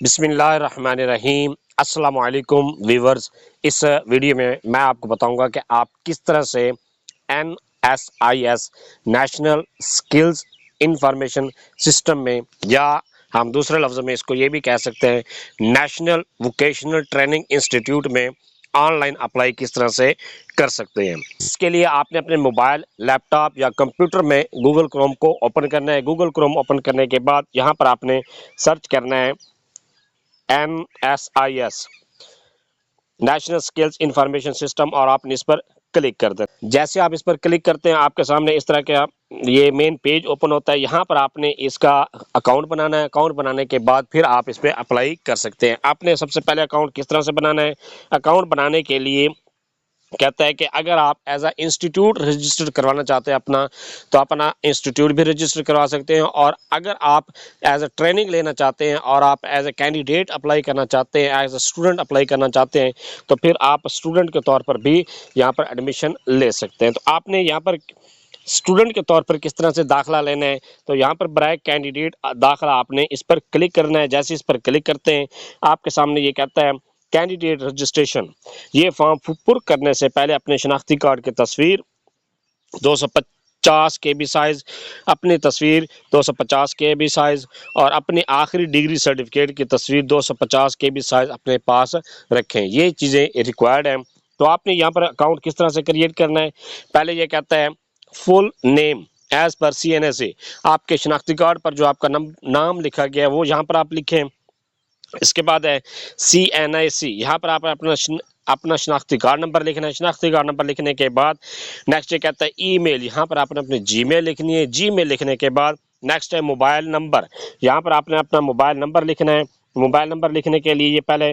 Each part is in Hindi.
बिस्मिल्लाहिर्रहमानिर्रहीम। अस्सलाम वालेकुम व्यूवर्स। इस वीडियो में मैं आपको बताऊंगा कि आप किस तरह से NSIS national skills information system में, या हम दूसरे लफ्ज़ में इसको ये भी कह सकते हैं, नेशनल वोकेशनल ट्रेनिंग इंस्टीट्यूट में ऑनलाइन अप्लाई किस तरह से कर सकते हैं। इसके लिए आपने अपने मोबाइल, लैपटॉप या कंप्यूटर में गूगल क्रोम को ओपन करना है। गूगल क्रोम ओपन करने के बाद यहाँ पर आपने सर्च करना है NSIS national skills information system, और आपने इस पर क्लिक कर दें। जैसे आप इस पर क्लिक करते हैं, आपके सामने इस तरह का ये मेन पेज ओपन होता है। यहाँ पर आपने इसका अकाउंट बनाना है। अकाउंट बनाने के बाद फिर आप इस पर अप्लाई कर सकते हैं। आपने सबसे पहले अकाउंट किस तरह से बनाना है? अकाउंट बनाने के लिए कहता है कि अगर आप एज अ इंस्टीट्यूट रजिस्टर करवाना चाहते हैं अपना, तो अपना इंस्टीट्यूट भी रजिस्टर करवा सकते हैं। और अगर आप एज अ ट्रेनिंग लेना चाहते हैं और आप एज अ कैंडिडेट अप्लाई करना चाहते हैं, एज अ स्टूडेंट अप्लाई करना चाहते हैं, तो फिर आप स्टूडेंट के तौर पर भी यहाँ पर एडमिशन ले सकते हैं। तो आपने यहाँ पर स्टूडेंट के तौर पर किस तरह से दाखिला लेना है, तो यहाँ पर बराए कैंडिडेट दाखिला आपने इस पर क्लिक करना है। जैसे इस पर क्लिक करते हैं, आपके सामने ये कहता है कैंडिडेट रजिस्ट्रेशन। ये फॉर्म पुर करने से पहले अपने शनाख्ती कार्ड की तस्वीर 250 KB साइज, अपनी तस्वीर 250 KB साइज, और अपनी आखिरी डिग्री सर्टिफिकेट की तस्वीर 250 KB साइज अपने पास रखें। ये चीज़ें रिक्वायर्ड हैं। तो आपने यहाँ पर अकाउंट किस तरह से क्रिएट करना है? पहले ये कहता है full name as per CNSA। आपके शनाख्ती कार्ड पर जो आपका नाम लिखा गया है वो यहाँ पर आप लिखें। इसके बाद है CNIC। यहाँ पर आप अपना शनाख्ती कार्ड नंबर लिखना है। शनाख्ती कार्ड नंबर लिखने के बाद नेक्स्ट ये कहता है ईमेल। यहाँ पर आपने अपनी जीमेल लिखनी है। जीमेल लिखने के बाद नेक्स्ट है मोबाइल नंबर। यहाँ पर आपने अपना मोबाइल नंबर लिखना है। मोबाइल नंबर लिखने के लिए ये पहले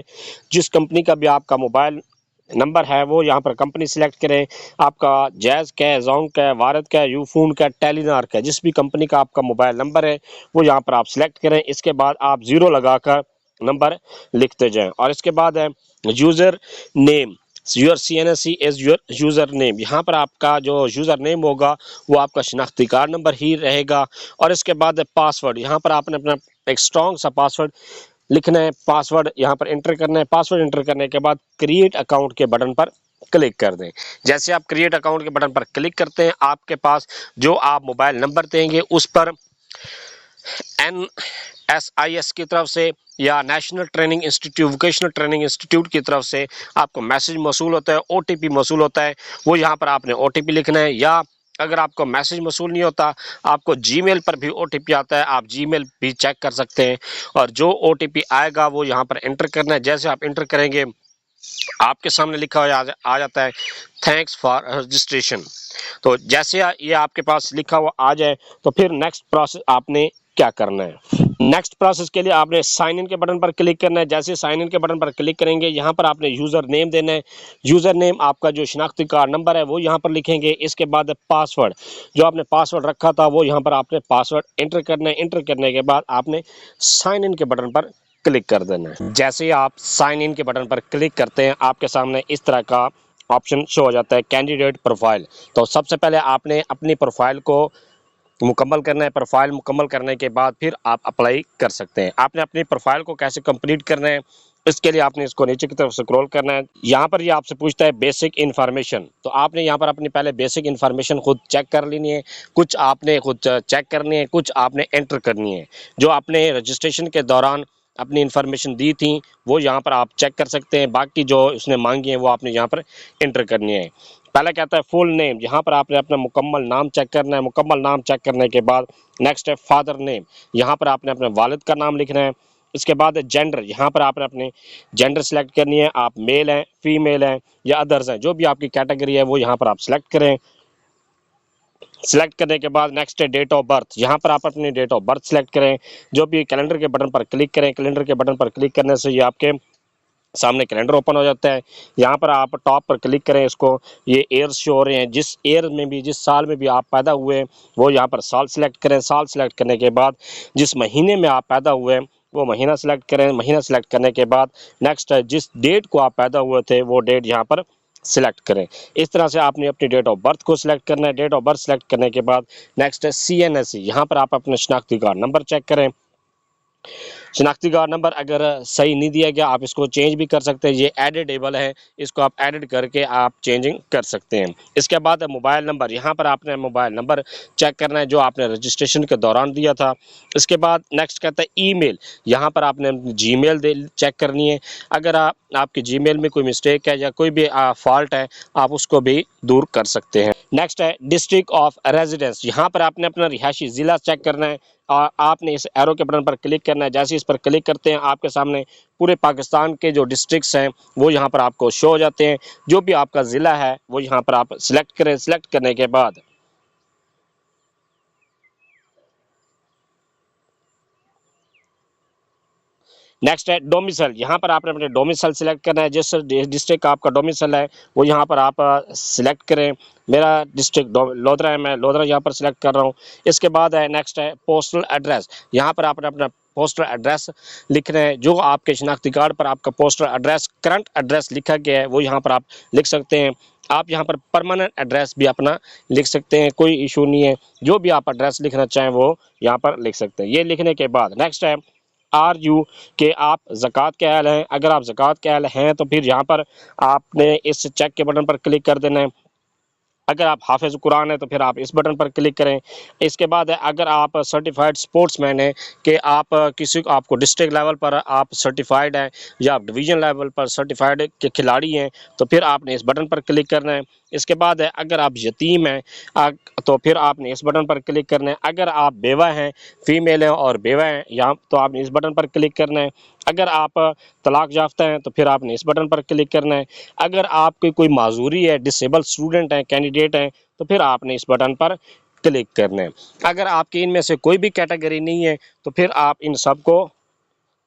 जिस कंपनी का भी आपका मोबाइल नंबर है वो यहाँ पर कंपनी सिलेक्ट करें। आपका जैज़ का है, जोंग का है, वारद का है, यूफोन का है, टेलीनार का है, जिस भी कंपनी का आपका मोबाइल नंबर है वो यहाँ पर आप सिलेक्ट करें। इसके बाद आप 0 लगाकर नंबर लिखते जाएं। और इसके बाद है user name, your CNSE is your user name. यहाँ पर आपका जो यूज़र नेम होगा वो आपका शनाख्ती कार्ड नंबर ही रहेगा। और इसके बाद है पासवर्ड। यहाँ पर आपने अपना एक स्ट्रॉन्ग सा पासवर्ड लिखना है। पासवर्ड यहाँ पर एंटर करना है। पासवर्ड एंटर करने के बाद क्रिएट अकाउंट के बटन पर क्लिक कर दें। जैसे आप क्रिएट अकाउंट के बटन पर क्लिक करते हैं, आपके पास जो आप मोबाइल नंबर देंगे उस पर NSIS की तरफ से या national training institute, vocational training institute की तरफ से आपको मैसेज मौसूल होता है, OTP मौसूल होता है। वो यहाँ पर आपने OTP लिखना है। या अगर आपको मैसेज मौसूल नहीं होता, आपको जीमेल पर भी OTP आता है, आप जीमेल भी चेक कर सकते हैं। और जो OTP आएगा वो यहाँ पर एंटर करना है। जैसे आप एंटर करेंगे, आपके सामने लिखा हुआ आ जाता है थैंक्स फॉर रजिस्ट्रेशन। तो जैसे ये आपके पास लिखा हुआ आ जाए, तो फिर नेक्स्ट प्रोसेस आपने क्या करना है? नेक्स्ट प्रोसेस के लिए आपने साइन इन के बटन पर क्लिक करना है। जैसे साइन इन के बटन पर क्लिक करेंगे, यहाँ पर आपने यूज़र नेम देना है। यूज़र नेम आपका जो शनाख्ती कार्ड नंबर है वो यहाँ पर लिखेंगे। इसके बाद पासवर्ड, जो आपने पासवर्ड रखा था वो यहाँ पर आपने पासवर्ड एंटर करना है। एंटर करने के बाद आपने साइन इन के बटन पर क्लिक कर देना है। जैसे ही आप साइन इन के बटन पर क्लिक करते हैं, आपके सामने इस तरह का ऑप्शन शो हो जाता है कैंडिडेट प्रोफाइल। तो सबसे पहले आपने अपनी प्रोफाइल को मुकम्मल करना है। प्रोफाइल मुकम्मल करने के बाद फिर आप अप्लाई कर सकते हैं। आपने अपनी प्रोफाइल को कैसे कंप्लीट करना है, इसके लिए आपने इसको नीचे की तरफ स्क्रॉल करना है। यहाँ पर ये आपसे पूछता है बेसिक इन्फॉर्मेशन। तो आपने यहाँ पर अपनी पहले बेसिक इन्फॉर्मेशन खुद चेक कर लेनी है। कुछ आपने खुद चेक करनी है, कुछ आपने एंटर करनी है। जो आपने रजिस्ट्रेशन के दौरान अपनी इन्फॉर्मेशन दी थी वो यहाँ पर आप चेक कर सकते हैं। बाकी जो उसने मांगी है वो आपने यहाँ पर एंटर करनी है। पहला कहता है फुल नेम। यहाँ पर आपने अपना मुकम्मल नाम चेक करना है। मुकम्मल नाम चेक करने के बाद नेक्स्ट है फादर नेम। यहाँ पर आपने अपने वालिद का नाम लिखना है। इसके बाद है जेंडर। यहाँ पर आपने अपने जेंडर सेलेक्ट करनी है। आप मेल हैं, फीमेल हैं या अदर्स हैं, जो भी आपकी कैटेगरी है वो यहाँ पर आप सिलेक्ट करें। सिलेक्ट करने के बाद नेक्स्ट है डेट ऑफ बर्थ। यहाँ पर आप अपनी डेट ऑफ बर्थ सिलेक्ट करें। जो भी कैलेंडर के बटन पर क्लिक करें। कैलेंडर के बटन पर क्लिक करने से ये आपके सामने कैलेंडर ओपन हो जाता है। यहाँ पर आप टॉप पर क्लिक करें। इसको ये ईयर्स शो हो रहे हैं, जिस ईयर में भी, जिस साल में भी आप पैदा हुए वो यहाँ पर साल सिलेक्ट करें। साल सिलेक्ट करने के बाद जिस महीने में आप पैदा हुए वो महीना सिलेक्ट करें। महीना सिलेक्ट करने के बाद नेक्स्ट है जिस डेट को आप पैदा हुए थे वो डेट यहाँ पर सिलेक्ट करें। इस तरह से आपने अपनी डेट ऑफ बर्थ को सिलेक्ट करना है। डेट ऑफ बर्थ सिलेक्ट करने के बाद नेक्स्ट है CNSE। यहाँ पर आप अपने शनाख्ती कार्ड नंबर चेक करें। शनाख्ती कार्ड नंबर अगर सही नहीं दिया गया आप इसको चेंज भी कर सकते हैं, ये एडिटेबल है, इसको आप एडिट करके आप चेंजिंग कर सकते हैं। इसके बाद मोबाइल नंबर, यहाँ पर आपने मोबाइल नंबर चेक करना है जो आपने रजिस्ट्रेशन के दौरान दिया था। इसके बाद नेक्स्ट कहता है ईमेल, यहाँ पर आपने जीमेल दे चेक करनी है, अगर आपके जीमेल में कोई मिस्टेक है या कोई भी फॉल्ट है आप उसको भी दूर कर सकते हैं। नेक्स्ट है डिस्ट्रिक्ट ऑफ रेजिडेंस, यहाँ पर आपने अपना रिहायशी ज़िला चेक करना है और आपने इस एरो के बटन पर क्लिक करना है। जैसे इस पर क्लिक करते हैं आपके सामने पूरे पाकिस्तान के जो डिस्ट्रिक्ट्स हैं वो यहाँ पर आपको शो हो जाते हैं। जो भी आपका ज़िला है वो यहाँ पर आप सिलेक्ट करें। सिलेक्ट करने के बाद नेक्स्ट है डोमिसाइल, यहाँ पर आपने अपने डोमिसाइल सिलेक्ट करना है। जिस डिस्ट्रिक्ट का आपका डोमिसाइल है वो यहाँ पर आप सिलेक्ट करें। मेरा डिस्ट्रिक्ट लोधरा है, मैं लोधरा यहाँ पर सिलेक्ट कर रहा हूँ। इसके बाद है नेक्स्ट है पोस्टल एड्रेस, यहाँ पर आपने अपना पोस्टल एड्रेस लिखना है। जो आपके शनाख्ती कार्ड पर आपका पोस्टल एड्रेस करंट एड्रेस लिखा गया है वो यहाँ पर आप लिख सकते हैं। आप यहाँ पर परमानेंट एड्रेस भी अपना लिख सकते हैं, कोई इशू नहीं है। जो भी आप एड्रेस लिखना चाहें वो यहाँ पर लिख सकते हैं। ये लिखने के बाद नेक्स्ट है आर यू के आप ज़कात के अहल हैं। अगर आप ज़कात के अहल हैं तो फिर यहाँ पर आपने इस चेक के बटन पर क्लिक कर देना है। अगर आप हाफिज़ कुरान है तो फिर आप इस बटन पर क्लिक करें। इसके बाद है अगर आप सर्टिफाइड स्पोर्ट्समैन हैं कि आप किसी को आपको डिस्ट्रिक्ट लेवल पर आप सर्टिफाइड हैं या आप डिवीज़न लेवल पर सर्टिफाइड के खिलाड़ी हैं तो फिर आपने इस बटन पर क्लिक करना है। इसके बाद है अगर आप यतीम हैं तो फिर आपने इस बटन पर क्लिक करना है। अगर आप बेवा हैं, फीमेल हैं और बेवा हैं यहाँ तो आपने इस बटन पर क्लिक करना है। अगर आप तलाक याफ्ता हैं तो फिर आपने इस बटन पर क्लिक करना है। अगर आपकी कोई माजूरी है, डिसेबल स्टूडेंट हैं, कैंडिडेट हैं तो फिर आपने इस बटन पर क्लिक करना है। अगर आपकी इनमें से कोई भी कैटेगरी नहीं है तो फिर आप इन सबको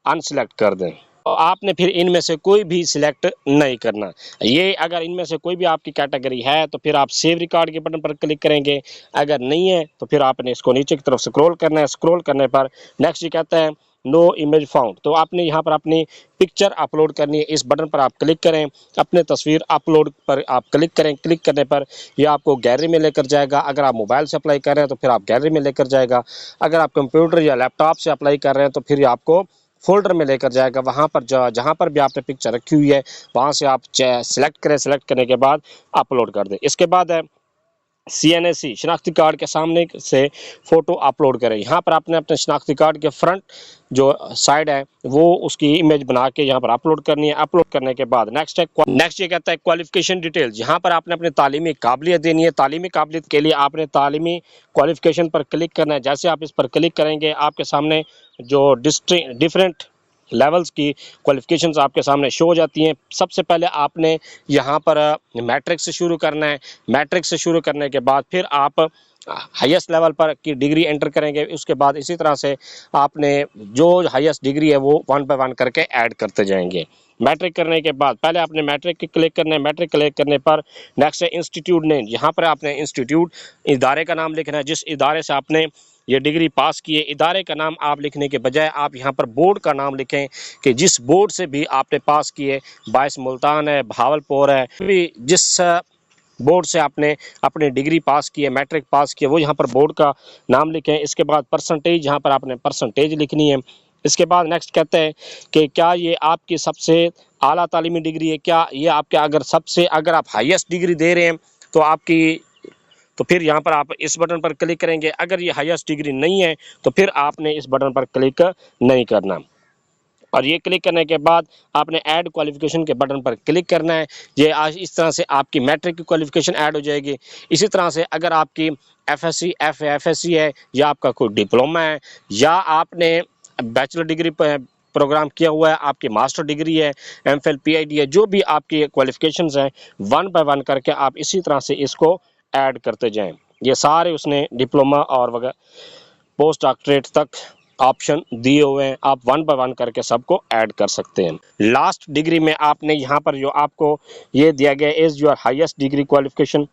अनसिलेक्ट कर दें। आपने फिर इनमें से कोई भी सिलेक्ट नहीं करना। ये अगर इनमें से कोई भी आपकी कैटेगरी है तो फिर आप सेव रिकॉर्ड के बटन पर क्लिक करेंगे। अगर नहीं है तो फिर आपने इसको नीचे की तरफ स्क्रॉल करना है। स्क्रॉल करने पर नेक्स्ट ये कहता है नो इमेज फाउंड, तो आपने यहाँ पर अपनी पिक्चर अपलोड करनी है। इस बटन पर आप क्लिक करें, अपने तस्वीर अपलोड पर आप क्लिक करें। क्लिक करने पर यह आपको गैलरी में लेकर जाएगा। अगर आप मोबाइल से अप्लाई कर रहे हैं तो फिर आप गैलरी में लेकर जाएगा। अगर आप कंप्यूटर या लैपटॉप से अप्लाई कर रहे हैं तो फिर आपको फोल्डर में लेकर जाएगा। वहाँ पर जहाँ पर भी आपने पिक्चर रखी हुई है वहाँ से आप सिलेक्ट करें। सिलेक्ट करने के बाद अपलोड कर दें। इसके बाद है CNAC शनाख्ती कार्ड के सामने से फ़ोटो अपलोड करें। यहाँ पर आपने अपने शनाख्ती कार्ड के फ्रंट जो साइड है वो उसकी इमेज बना के यहाँ पर अपलोड करनी है। अपलोड करने के बाद नेक्स्ट है नेक्स्ट ये कहता है क्वालिफिकेशन डिटेल्स। यहाँ पर आपने अपनी तालीमी काबिलियत देनी है। तालीमी काबिलियत के लिए आपने तालीमी क्वालिफिकेशन पर क्लिक करना है। जैसे आप इस पर क्लिक करेंगे आपके सामने जो डिफरेंट लेवल्स की क्वालिफिकेशंस आपके सामने शो हो जाती हैं। सबसे पहले आपने यहाँ पर मैट्रिक से शुरू करना है। मैट्रिक से शुरू करने के बाद फिर आप हाईएस्ट लेवल पर की डिग्री एंटर करेंगे। उसके बाद इसी तरह से आपने जो हाईएस्ट डिग्री है वो 1 बाय 1 करके ऐड करते जाएंगे। मैट्रिक करने के बाद पहले आपने मैट्रिक की क्लिक करना है। मैट्रिक क्लिक करने पर नेक्स्ट है इंस्टीट्यूट नेम। यहाँ पर आपने इंस्टीट्यूट इदारे का नाम लिखना है जिस इदारे से आपने ये डिग्री पास की है। इदारे का नाम आप लिखने के बजाय आप यहाँ पर बोर्ड का नाम लिखें कि जिस बोर्ड से भी आपने पास किए, बायस मुल्तान है, भावलपुर है, भी जिस बोर्ड से आपने अपनी डिग्री पास की है, मैट्रिक पास की है, वो यहाँ पर बोर्ड का नाम लिखें। इसके बाद परसेंटेज, यहाँ पर आपने परसेंटेज लिखनी है। इसके बाद नेक्स्ट कहते हैं कि क्या ये आपकी सबसे आला तालीमी डिग्री है, क्या ये आपके अगर आप हाईएस्ट डिग्री दे रहे हैं तो आपकी तो फिर यहाँ पर आप इस बटन पर क्लिक करेंगे। अगर ये हाईएस्ट डिग्री नहीं है तो फिर आपने इस बटन पर क्लिक नहीं करना। और ये क्लिक करने के बाद आपने ऐड क्वालिफिकेशन के बटन पर क्लिक करना है। ये आज इस तरह से आपकी मैट्रिक की क्वालिफिकेशन ऐड हो जाएगी। इसी तरह से अगर आपकी FSC FAFSC है या आपका कोई डिप्लोमा है या आपने बैचलर डिग्री प्रोग्राम किया हुआ है, आपकी मास्टर डिग्री है, MPhil PhD है, जो भी आपकी क्वालिफिकेशंस हैं 1 बाय 1 करके आप इसी तरह से इसको ऐड करते जाएं। ये सारे उसने डिप्लोमा और वगैरह पोस्ट डॉक्टरेट तक ऑप्शन दिए हुए हैं। आप 1 बाय 1 करके सबको ऐड कर सकते हैं। लास्ट डिग्री में आपने यहाँ पर जो आपको ये दिया गया is your highest degree qualification,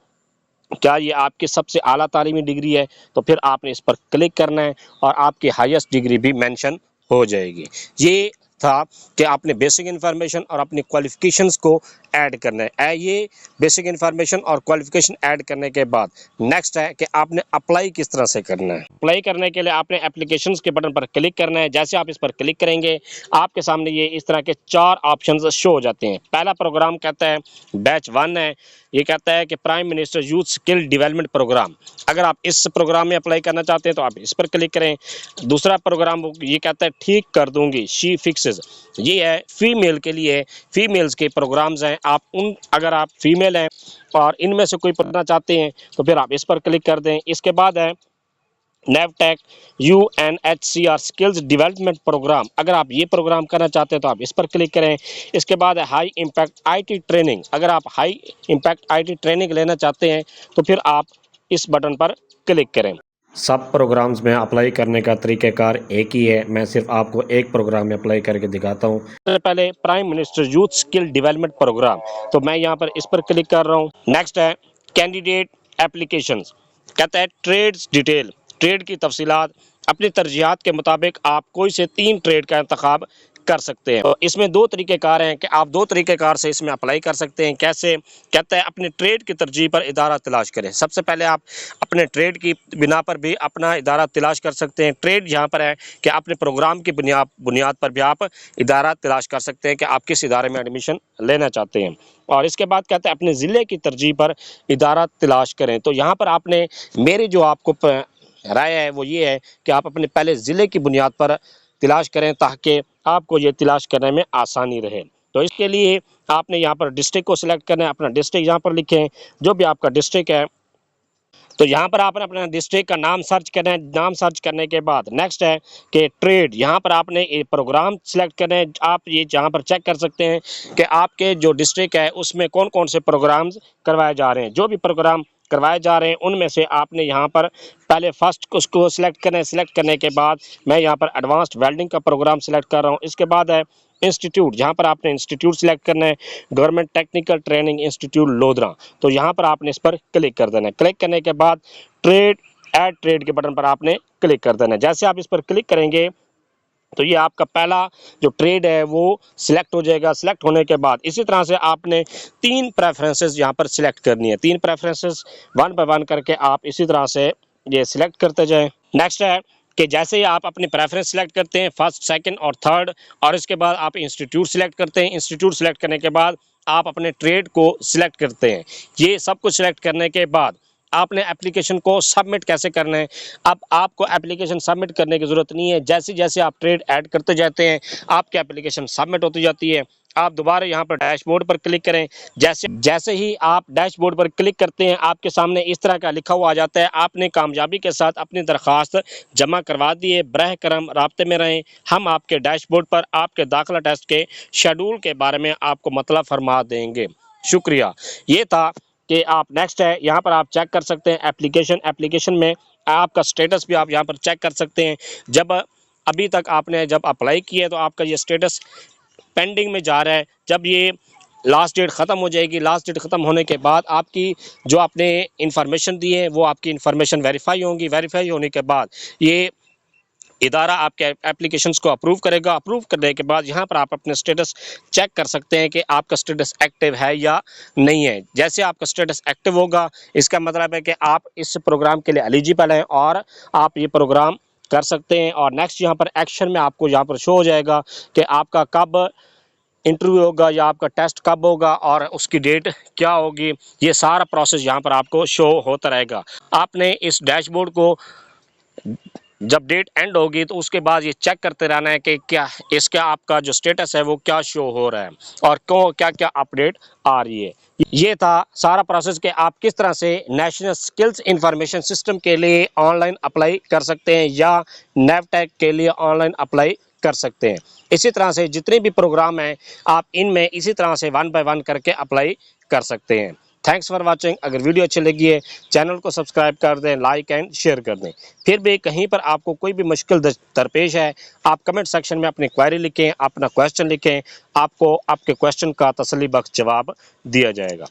क्या ये आपकी सबसे आला तालीमी डिग्री है, तो फिर आपने इस पर क्लिक करना है और आपकी हाईएस्ट डिग्री भी मेंशन हो जाएगी। ये था कि आपने बेसिक इन्फॉर्मेशन और अपनी क्वालिफ़िकेशंस को ऐड करना है। ये बेसिक इन्फॉर्मेशन और क्वालिफ़िकेशन ऐड करने के बाद नेक्स्ट है कि आपने अप्लाई किस तरह से करना है। अप्लाई करने के लिए आपने एप्लीकेशंस के बटन पर क्लिक करना है। जैसे आप इस पर क्लिक करेंगे आपके सामने ये इस तरह के 4 ऑप्शंस शो हो जाते हैं। पहला प्रोग्राम कहता है बैच 1 है, ये कहता है कि prime minister youth skill development programme. अगर आप इस प्रोग्राम में अप्लाई करना चाहते हैं तो आप इस पर क्लिक करें। दूसरा प्रोग्राम ये कहता है ठीक कर दूंगी, शी फिक्सेस, ये है फीमेल के लिए, फीमेल्स के प्रोग्राम्स हैं। अगर आप फीमेल हैं और इनमें से कोई पढ़ना चाहते हैं तो फिर आप इस पर क्लिक कर दें। इसके बाद है नेवटेक UNHCR स्किल्स डेवलपमेंट प्रोग्राम। अगर आप ये प्रोग्राम करना चाहते हैं तो आप इस पर क्लिक करें। इसके बाद है हाई इम्पैक्ट IT ट्रेनिंग। अगर आप हाई इम्पैक्ट IT ट्रेनिंग लेना चाहते हैं तो फिर आप इस बटन पर क्लिक करें। सब प्रोग्राम्स में अप्लाई करने का तरीक़ाकार एक ही है, मैं सिर्फ आपको एक प्रोग्राम में अप्लाई करके दिखाता हूँ। सबसे पहले prime minister youth skill development programme, तो मैं यहाँ पर इस पर क्लिक कर रहा हूँ। नेक्स्ट है कैंडिडेट एप्लीकेशंस, कहता है ट्रेड्स डिटेल, ट्रेड की तफसीलात। अपनी तरजीहात के मुताबिक आप कोई से 3 ट्रेड का इंतखाब कर सकते हैं। तो इसमें 2 तरीक़ेकार हैं कि आप 2 तरीक़ेकार से इसमें अप्लाई कर सकते हैं। कैसे? कहता है अपने ट्रेड की तरजीह पर इदारा तलाश करें। सबसे पहले आप अपने ट्रेड की बिना पर भी अपना इदारा तलाश कर सकते हैं। ट्रेड यहाँ पर है कि अपने प्रोग्राम की बुनियाद पर भी आप इदारा तलाश कर सकते हैं कि आप किस इदारे में एडमिशन लेना चाहते हैं। और इसके बाद कहते हैं अपने ज़िले की तरजीह पर इदारा तलाश करें। तो यहाँ पर आपने मेरी जो आपको राय है वो ये है कि आप अपने पहले ज़िले की बुनियाद पर तलाश करें ताकि आपको ये तलाश करने में आसानी रहे। तो इसके लिए आपने यहाँ पर डिस्ट्रिक्ट को सिलेक्ट करना है। अपना डिस्ट्रिक्ट यहाँ पर लिखें, जो भी आपका डिस्ट्रिक्ट है। तो यहाँ पर आपने अपना डिस्ट्रिक्ट का नाम सर्च करना है। नाम सर्च करने के बाद नेक्स्ट है कि ट्रेड, यहाँ पर आपने ये प्रोग्राम सिलेक्ट करना है। आप ये यहाँ पर चेक कर सकते हैं कि आपके जो डिस्ट्रिक्ट है उसमें कौन कौन से प्रोग्राम्स करवाए जा रहे हैं। जो भी प्रोग्राम करवाए जा रहे हैं उनमें से आपने यहाँ पर पहले फर्स्ट उसको सिलेक्ट करना है। सिलेक्ट करने के बाद मैं यहाँ पर एडवांस्ड वेल्डिंग का प्रोग्राम सिलेक्ट कर रहा हूँ। इसके बाद है इंस्टीट्यूट, यहाँ पर आपने इंस्टीट्यूट सिलेक्ट करना है, government technical training institute Lodhra. तो यहाँ पर आपने इस पर क्लिक कर देना है। क्लिक करने के बाद ट्रेड ऐड ट्रेड के बटन पर आपने क्लिक कर देना है। जैसे आप इस पर क्लिक करेंगे तो ये आपका पहला जो ट्रेड है वो सिलेक्ट हो जाएगा। सिलेक्ट होने के बाद इसी तरह से आपने 3 प्रेफरेंसेस यहाँ पर सिलेक्ट करनी है। 3 प्रेफरेंसेस 1 बाय 1 करके आप इसी तरह से ये सिलेक्ट करते जाएं। नेक्स्ट है कि जैसे ही आप अपनी प्रेफरेंस सिलेक्ट करते हैं फर्स्ट, सेकंड और थर्ड, और इसके बाद आप इंस्टीट्यूट सिलेक्ट करते हैं। इंस्टीट्यूट सिलेक्ट करने के बाद आप अपने ट्रेड को सिलेक्ट करते हैं। ये सब कुछ सिलेक्ट करने के बाद आपने एप्लीकेशन को सबमिट कैसे करना है। अब आपको एप्लीकेशन सबमिट करने की ज़रूरत नहीं है। जैसे जैसे आप ट्रेड ऐड करते जाते हैं आपकी एप्लीकेशन सबमिट होती जाती है। आप दोबारा यहाँ पर डैशबोर्ड पर क्लिक करें। जैसे ही आप डैशबोर्ड पर क्लिक करते हैं आपके सामने इस तरह का लिखा हुआ आ जाता है आपने कामयाबी के साथ अपनी दरख्वास्त जमा करवा दी है। बरह करम राब्ते में रहें। हम आपके डैशबोर्ड पर आपके दाखिला टेस्ट के शेड्यूल के बारे में आपको मतलब फरमा देंगे। शुक्रिया। ये था कि आप नेक्स्ट है यहाँ पर आप चेक कर सकते हैं एप्लीकेशन में आपका स्टेटस भी आप यहाँ पर चेक कर सकते हैं। जब अभी तक आपने जब अप्लाई किया है तो आपका ये स्टेटस पेंडिंग में जा रहा है। जब ये लास्ट डेट ख़त्म हो जाएगी, लास्ट डेट ख़त्म होने के बाद आपकी जो आपने इंफॉर्मेशन दी है वो आपकी इंफॉर्मेशन वेरीफाई होंगी। वेरीफाई होने के बाद ये इदारा आपके एप्लीकेशंस को अप्रूव करेगा। अप्रूव करने के बाद यहाँ पर आप अपने स्टेटस चेक कर सकते हैं कि आपका स्टेटस एक्टिव है या नहीं है। जैसे आपका स्टेटस एक्टिव होगा इसका मतलब है कि आप इस प्रोग्राम के लिए एलिजिबल हैं और आप ये प्रोग्राम कर सकते हैं। और नेक्स्ट यहाँ पर एक्शन में आपको यहाँ पर शो हो जाएगा कि आपका कब इंटरव्यू होगा या आपका टेस्ट कब होगा और उसकी डेट क्या होगी। ये सारा प्रोसेस यहाँ पर आपको शो होता रहेगा। आपने इस डैशबोर्ड को जब डेट एंड होगी तो उसके बाद ये चेक करते रहना है कि क्या इसका आपका जो स्टेटस है वो क्या शो हो रहा है और क्या क्या अपडेट आ रही है। ये था सारा प्रोसेस कि आप किस तरह से नेशनल स्किल्स इंफॉर्मेशन सिस्टम के लिए ऑनलाइन अप्लाई कर सकते हैं या नेवटेक के लिए ऑनलाइन अप्लाई कर सकते हैं। इसी तरह से जितने भी प्रोग्राम हैं आप इनमें इसी तरह से 1 बाय 1 करके अप्लाई कर सकते हैं। Thanks for watching. अगर वीडियो अच्छी लगी है चैनल को सब्सक्राइब कर दें, लाइक एंड शेयर कर दें। फिर भी कहीं पर आपको कोई भी मुश्किल दरपेश है आप कमेंट सेक्शन में अपनी क्वेरी लिखें, अपना क्वेश्चन लिखें, आपको आपके क्वेश्चन का तसल्ली बख्श जवाब दिया जाएगा।